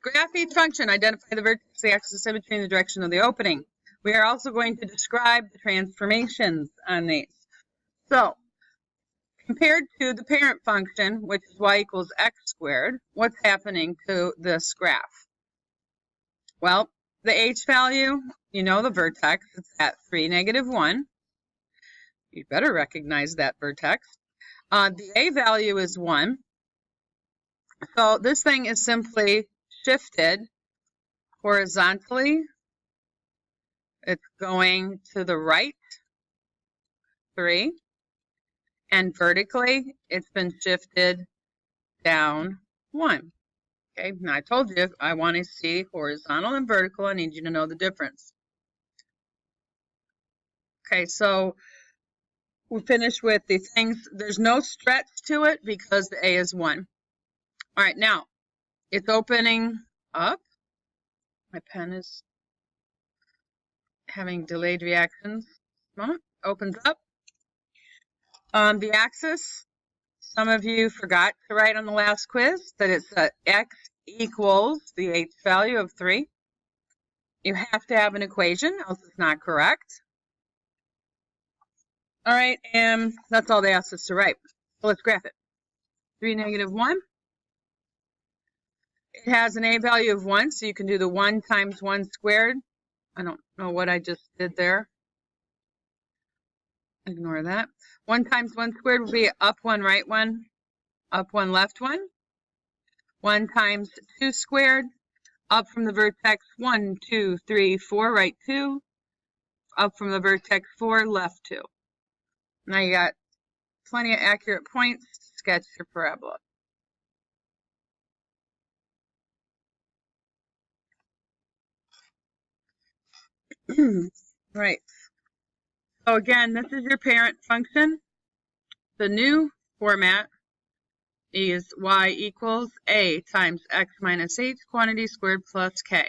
Graph each function. Identify the vertex, the axis of symmetry, and the direction of the opening. We are also going to describe the transformations on these. So, compared to the parent function, which is y equals x squared, what's happening to this graph? Well, the h value, you know the vertex, it's at 3, -1. You better recognize that vertex. The a value is 1. So this thing is simply shifted horizontally. It's going to the right 3. And vertically, it's been shifted down 1. Okay, now I told you I want to see horizontal and vertical. I need you to know the difference. Okay, so we finish with the things. There's no stretch to it because the A is 1. All right, now it's opening up. My pen is having delayed reactions. Opens up. The axis, some of you forgot to write on the last quiz that it's x equals the h value of 3. You have to have an equation, else it's not correct. All right, and that's all they asked us to write. So let's graph it. 3, -1. It has an a value of 1, so you can do the 1 times 1 squared. I don't know what I just did there. Ignore that. 1 times 1 squared will be up 1, right 1, up 1, left 1. 1 times 2 squared, up from the vertex 1, 2, 3, 4, right 2. Up from the vertex 4, left 2. Now you got plenty of accurate points to sketch your parabola. Right. So again, this is your parent function. The new format is y equals a times x minus h quantity squared plus k,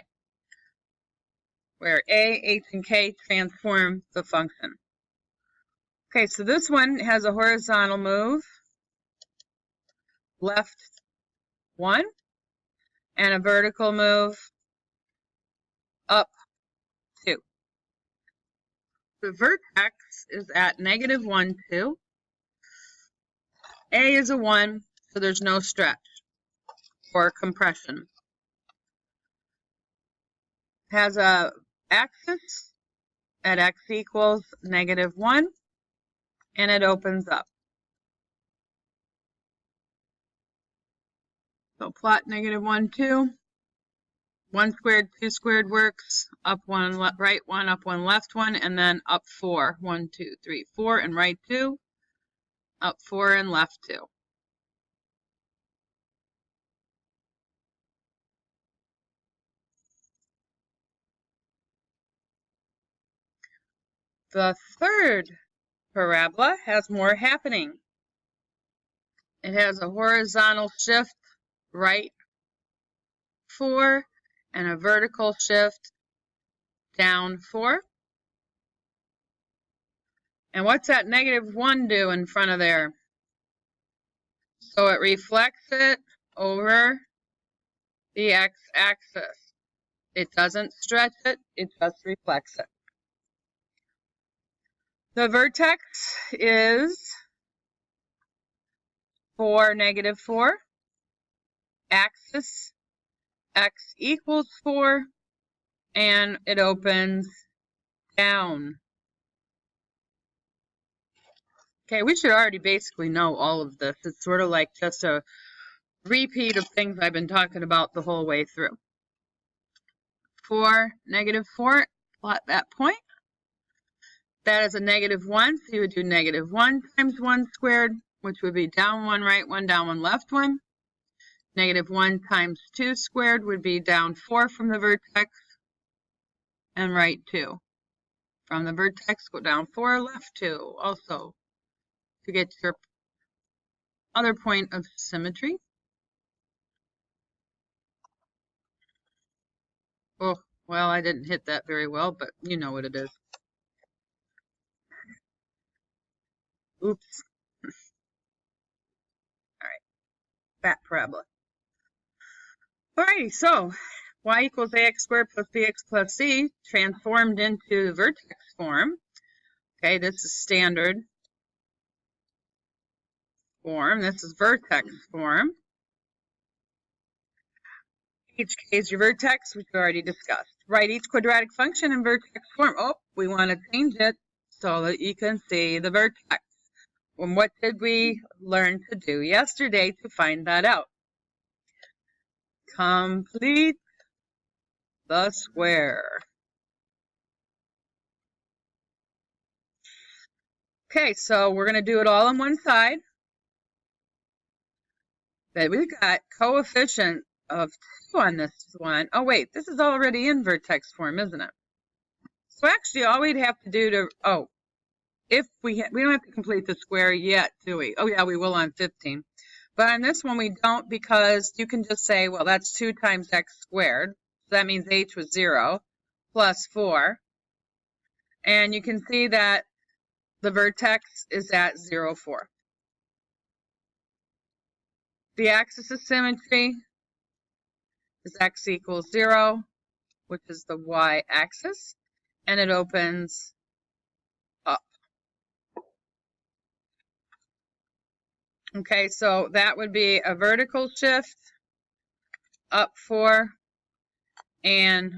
where a, h, and k transform the function. Okay, so this one has a horizontal move, left 1, and a vertical move, up 2. The vertex is at -1, 2. A is a 1, so there's no stretch or compression. Has a axis at x equals -1, and it opens up. So plot -1, 2. 1 squared, 2 squared works. Up 1, right 1, up 1, left 1, and then up 4. 1, 2, 3, 4, and right 2. Up 4 and left 2. The third parabola has more happening. It has a horizontal shift right 4 and a vertical shift down 4. And what's that -1 do in front of there? So it reflects it over the x-axis. It doesn't stretch it, it just reflects it. The vertex is 4, -4. Axis, x equals 4, and it opens down. Okay, we should already basically know all of this. It's sort of like just a repeat of things I've been talking about the whole way through. 4, -4, plot that point. That is a -1, so you would do -1 times 1 squared, which would be down 1, right 1, down 1, left 1. -1 times 2 squared would be down 4 from the vertex, and right 2. From the vertex, go down 4, left 2, also to get your other point of symmetry. Oh, well, I didn't hit that very well, but you know what it is. Oops. All right, fat parabola. Alrighty, so y equals ax squared plus bx plus c transformed into the vertex form. Okay, this is standard form. This is vertex form. HK is your vertex, which we already discussed. Write each quadratic function in vertex form. Oh, we want to change it so that you can see the vertex. And what did we learn to do yesterday to find that out? Complete the square. Okay, so we're going to do it all on one side. But we've got coefficient of 2 on this one. Oh, wait, this is already in vertex form, isn't it? So actually, all we'd have to do to, if we don't have to complete the square yet, do we? Oh, yeah, we will on 15. But on this one, we don't, because you can just say, well, that's 2 times x squared. So that means h was 0 plus 4. And you can see that the vertex is at 0, 4. The axis of symmetry is x equals 0, which is the y-axis, and it opens up. Okay, so that would be a vertical shift, up 4, and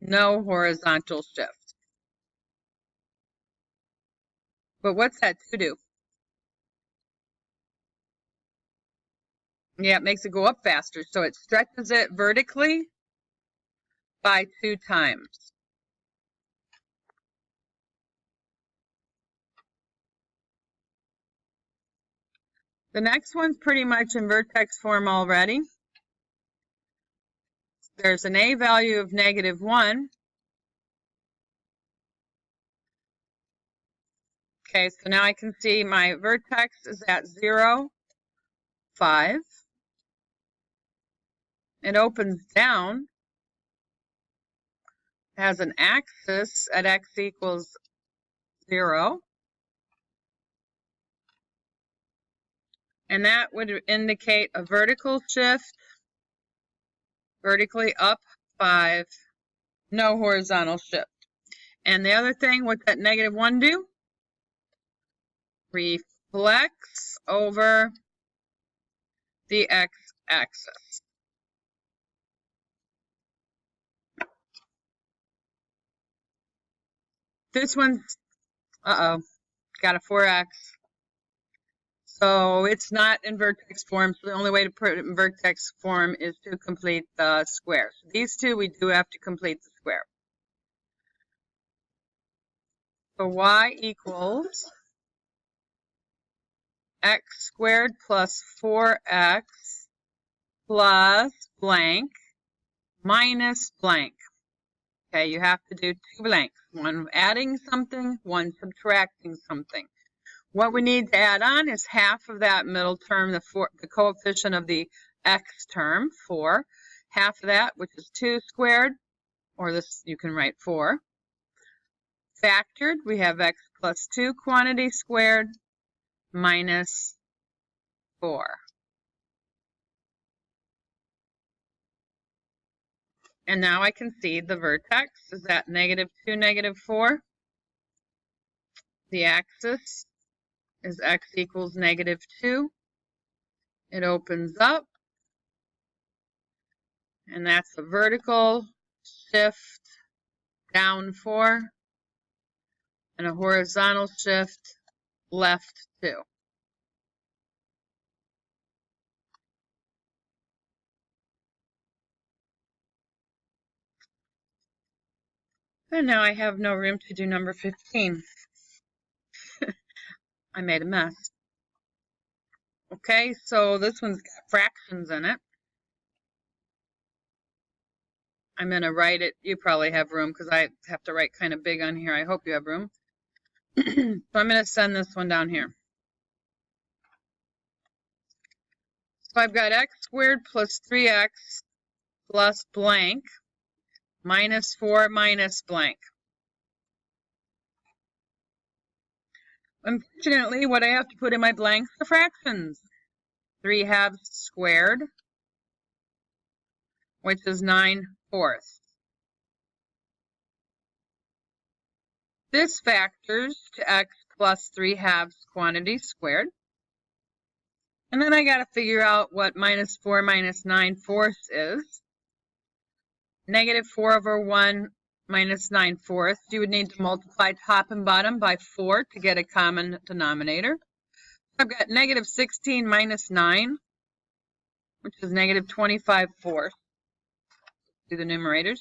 no horizontal shift. But what's that to do? Yeah, it makes it go up faster, so it stretches it vertically by 2 times. The next one's pretty much in vertex form already. There's an a value of -1. Okay, so now I can see my vertex is at 0, 5. It opens down, has an axis at x equals 0. And that would indicate a vertical shift, vertically up 5, no horizontal shift. And the other thing, what's that -1 do? Reflects over the x-axis. This one's, got a 4x. So it's not in vertex form, so the only way to put it in vertex form is to complete the square. So these two, we do have to complete the square. So y equals x squared plus 4x plus blank minus blank. Okay, you have to do 2 blanks, one adding something, one subtracting something. What we need to add on is half of that middle term, the coefficient of the x term, 4. Half of that, which is 2 squared, or this you can write 4. Factored, we have x plus 2 quantity squared minus 4. And now I can see the vertex is at -2, -4. The axis is x equals -2. It opens up, and that's a vertical shift down 4, and a horizontal shift left 2. And now I have no room to do number 15. I made a mess. Okay, so this one's got fractions in it. I'm going to write it. You probably have room because I have to write kind of big on here. I hope you have room. So I'm going to send this one down here. So I've got x squared plus 3x plus blank minus 4 minus blank. Unfortunately, what I have to put in my blanks are fractions. 3 halves squared which is 9/4. This factors to x plus 3/2 quantity squared. And then I got to figure out what -4 minus 9/4 is. -4/1 minus 9/4. You would need to multiply top and bottom by 4 to get a common denominator. I've got -16 minus 9, which is -25/4. Do the numerators.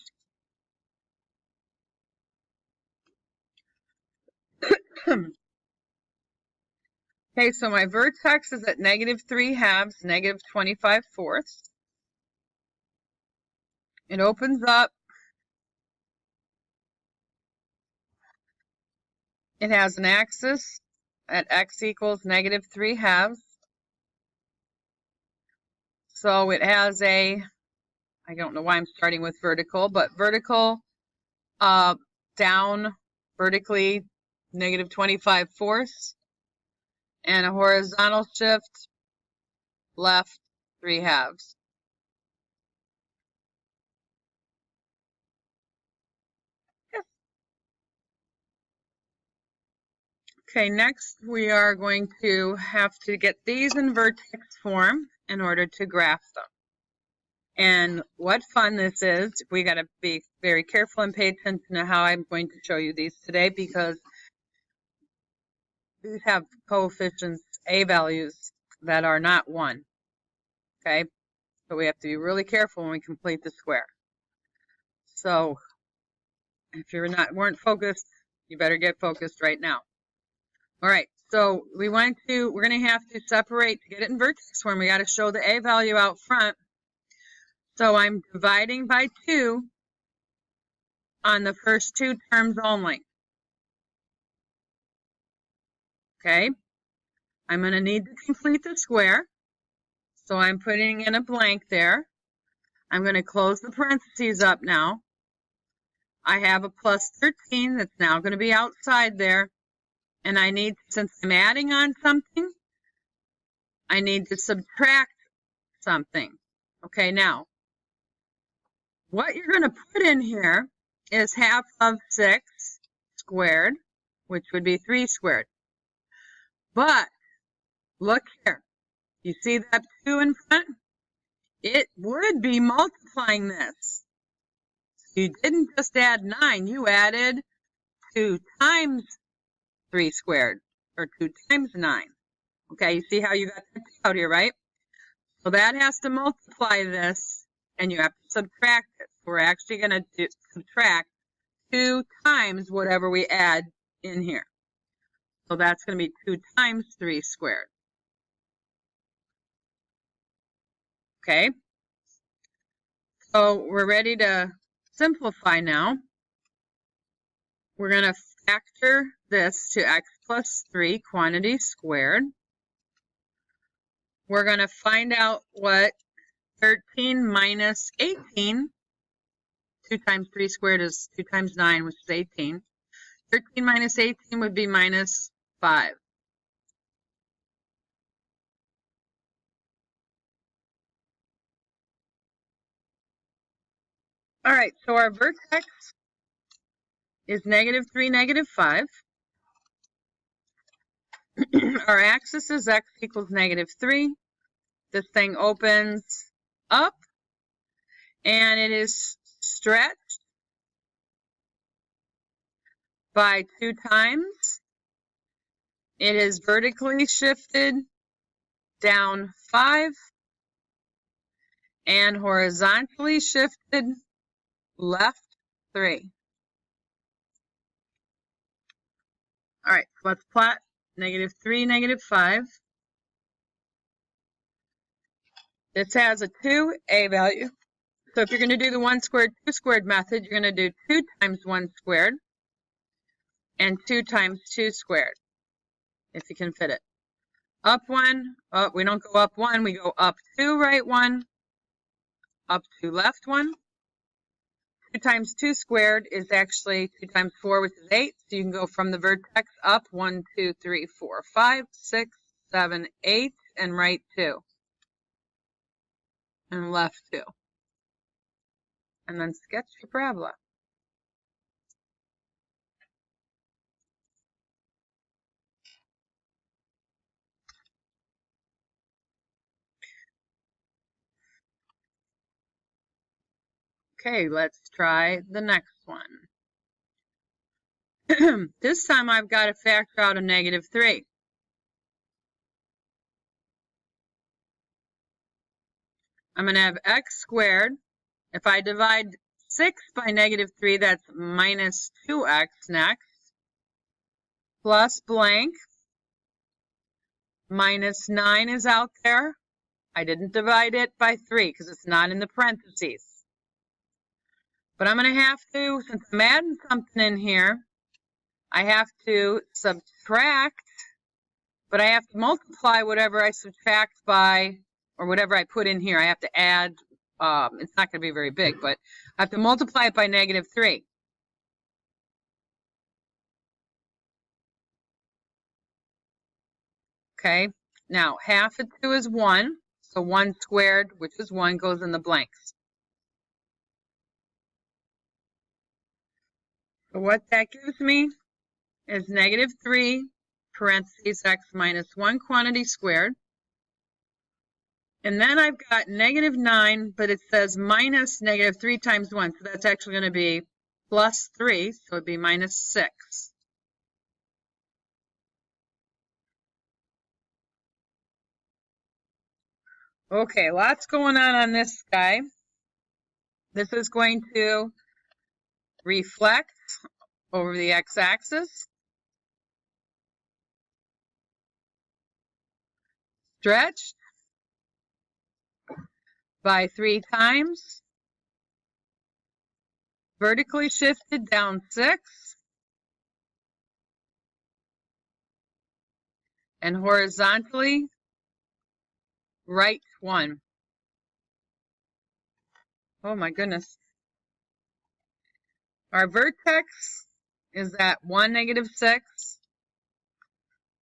Okay, so my vertex is at -3/2, -25/4. It opens up. It has an axis at x equals -3/2. So it has a, I don't know why I'm starting with vertical, but vertical down vertically -25/4, and a horizontal shift left 3/2. Okay, next we are going to have to get these in vertex form in order to graph them. And what fun this is. We got to be very careful and pay attention to how I'm going to show you these today, because these have coefficients, A values, that are not 1. Okay, so we have to be really careful when we complete the square. So if you're weren't focused, you better get focused right now. All right, so we're going to have to separate to get it in vertex form. We got to show the A value out front. So I'm dividing by 2 on the first 2 terms only. Okay, I'm going to need to complete the square. So I'm putting in a blank there. I'm going to close the parentheses up now. I have a plus 13 that's now going to be outside there. And I need, since I'm adding on something, I need to subtract something. Okay, now, what you're going to put in here is 1/2 of 6 squared, which would be 3 squared. But, look here. You see that 2 in front? It would be multiplying this. You didn't just add 9, you added 2 times 3 squared, or 2 times 9. Okay, you see how you got that out here, right? So that has to multiply this, and you have to subtract it. So we're actually going to subtract 2 times whatever we add in here. So that's going to be 2 times 3 squared. Okay, so we're ready to simplify now. We're going to factor this to x plus 3 quantity squared. We're going to find out what 13 minus 18, 2 times 3 squared is 2 times 9, which is 18. 13 minus 18 would be minus 5. All right, so our vertex is -3, -5. Our axis is x equals -3. This thing opens up, and it is stretched by 2 times. It is vertically shifted down 5 and horizontally shifted left 3. All right, so let's plot -3, -5. This has a 2 A value. So if you're going to do the 1 squared, 2 squared method, you're going to do 2 times 1 squared and 2 times 2 squared, if you can fit it. Up 1, oh, we don't go up 1, we go up 2, right 1, up 2, left 1. 2 times 2 squared is actually 2 times 4, which is 8. So you can go from the vertex up 1, 2, 3, 4, 5, 6, 7, 8, and right 2. And left 2. and then sketch your parabola. Okay, let's try the next one. This time I've got to factor out a -3. I'm going to have x squared. If I divide 6 by -3, that's minus 2x next, plus blank. Minus 9 is out there. I didn't divide it by 3 because it's not in the parentheses. But I'm going to have to, since I'm adding something in here, I have to subtract, but I have to multiply whatever I subtract by, or whatever I put in here. I have to add, it's not going to be very big, but I have to multiply it by -3. Okay, now half of 2 is 1, so 1 squared, which is 1, goes in the blanks. So what that gives me is -3 parentheses x minus 1 quantity squared. And then I've got -9, but it says minus -3 times 1. So that's actually going to be plus 3, so it'd be minus 6. Okay, lots going on this guy. This is going to reflect over the x-axis, stretched by 3 times, vertically shifted down 6, and horizontally right 1. Oh my goodness. Our vertex is at 1, -6.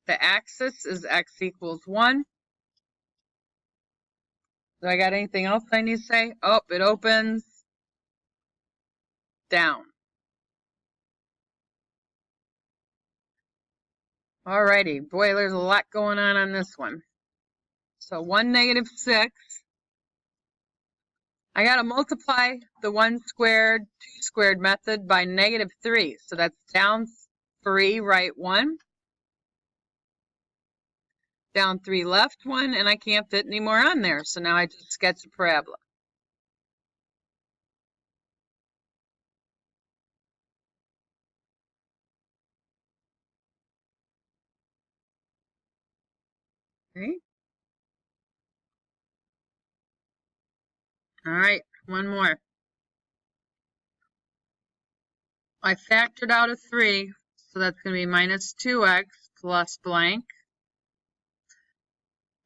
The axis is x equals 1. Do I got anything else I need to say? Oh, it opens down. Alrighty, boy, there's a lot going on this one. So 1, -6. I got to multiply the 1 squared, 2 squared method by -3. So that's down 3, right 1. Down 3, left 1, and I can't fit any more on there. So now I just sketch a parabola. Okay. All right, one more. I factored out a 3, so that's going to be minus 2x plus blank.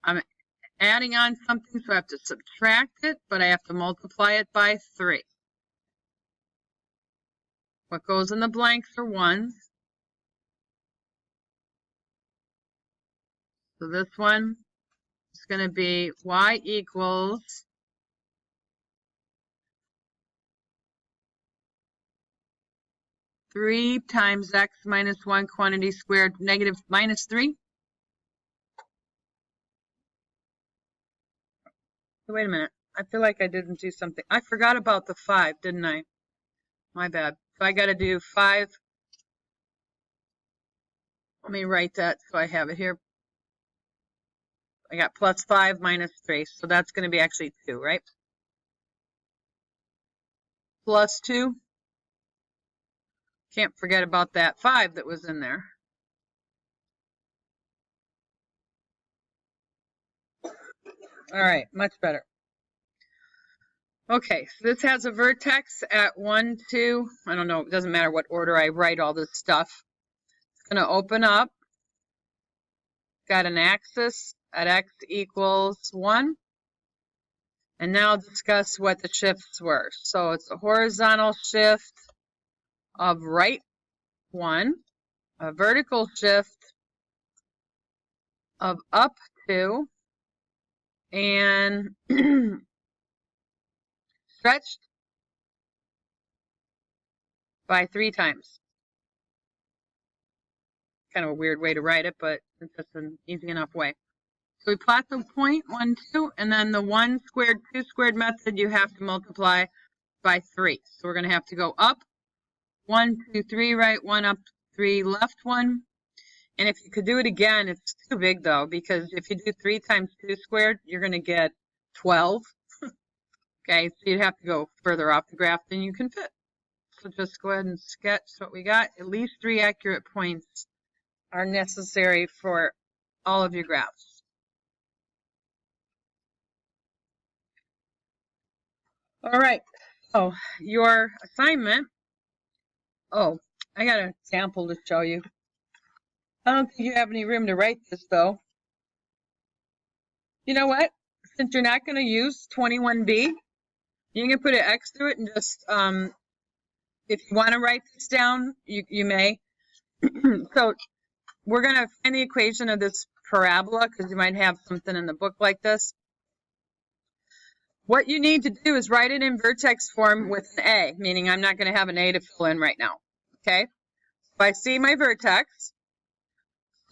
I'm adding on something, so I have to subtract it, but I have to multiply it by 3. What goes in the blanks are 1s. So this one is going to be y equals (3 times x minus 1 quantity squared negative minus 3). Wait a minute. I feel like I didn't do something. I forgot about the 5, didn't I? My bad. So I got to do 5. Let me write that so I have it here. I got plus 5 minus 3. So that's going to be actually 2, right? Plus 2. Can't forget about that 5 that was in there. All right, much better. Okay, so this has a vertex at 1, 2. I don't know. It doesn't matter what order I write all this stuff. It's going to open up. Got an axis at x equals 1. And now discuss what the shifts were. So it's a horizontal shift of right 1, a vertical shift of up 2, and stretched by 3 times. Kind of a weird way to write it, but it's just an easy enough way. So we plot the point 1, 2, and then the 1 squared, 2 squared method, you have to multiply by 3. So we're going to have to go up 1, 2, 3, right, 1 up, 3 left, 1. And if you could do it again, it's too big though, because if you do 3 times 2 squared, you're going to get 12. Okay, so you'd have to go further off the graph than you can fit. So just go ahead and sketch what we got. At least 3 accurate points are necessary for all of your graphs. All right, so your assignment. Oh, I got an example to show you. I don't think you have any room to write this though. You know what? Since you're not going to use 21b, you can put an X through it and just, if you want to write this down, you may. So we're going to find the equation of this parabola because you might have something in the book like this. What you need to do is write it in vertex form with an A, meaning I'm not going to have an A to fill in right now. Okay? So I see my vertex.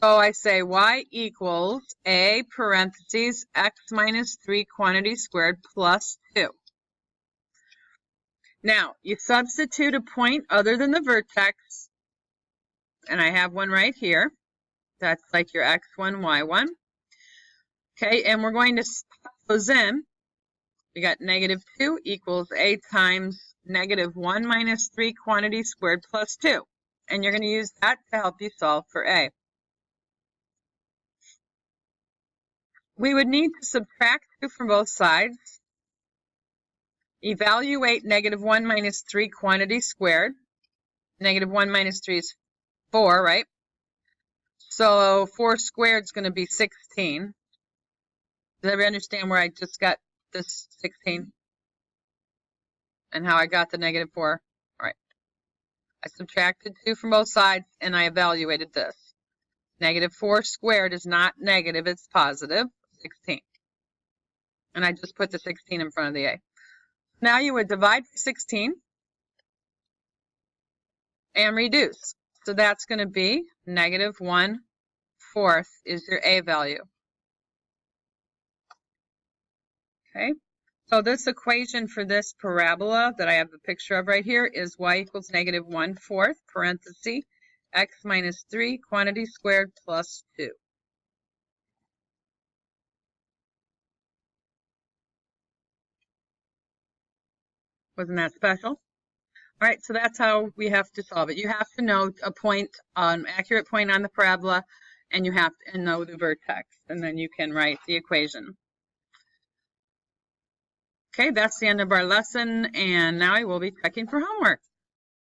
So I say y equals A parentheses x minus 3 quantity squared plus 2. Now, you substitute a point other than the vertex, and I have one right here. That's like your x1, y1. Okay, and we're going to pop those in. We got negative 2 equals A times negative 1 minus 3 quantity squared plus 2. And you're going to use that to help you solve for A. We would need to subtract 2 from both sides. Evaluate negative 1 minus 3 quantity squared. Negative 1 minus 3 is 4, right? So 4 squared is going to be 16. Does everybody understand where I just got this 16? And how I got the negative 4? All right. I subtracted 2 from both sides, and I evaluated this. Negative 4 squared is not negative, it's positive, 16. And I just put the 16 in front of the A. Now you would divide by 16 and reduce. So that's going to be negative 1/4 is your A value. Okay, so this equation for this parabola that I have the picture of right here is y equals negative 1/4 parenthesis x minus 3 quantity squared plus 2. Wasn't that special? All right, so that's how we have to solve it. You have to know a point, an accurate point on the parabola, and you have to know the vertex, and then you can write the equation. Okay, that's the end of our lesson, and now I will be checking for homework.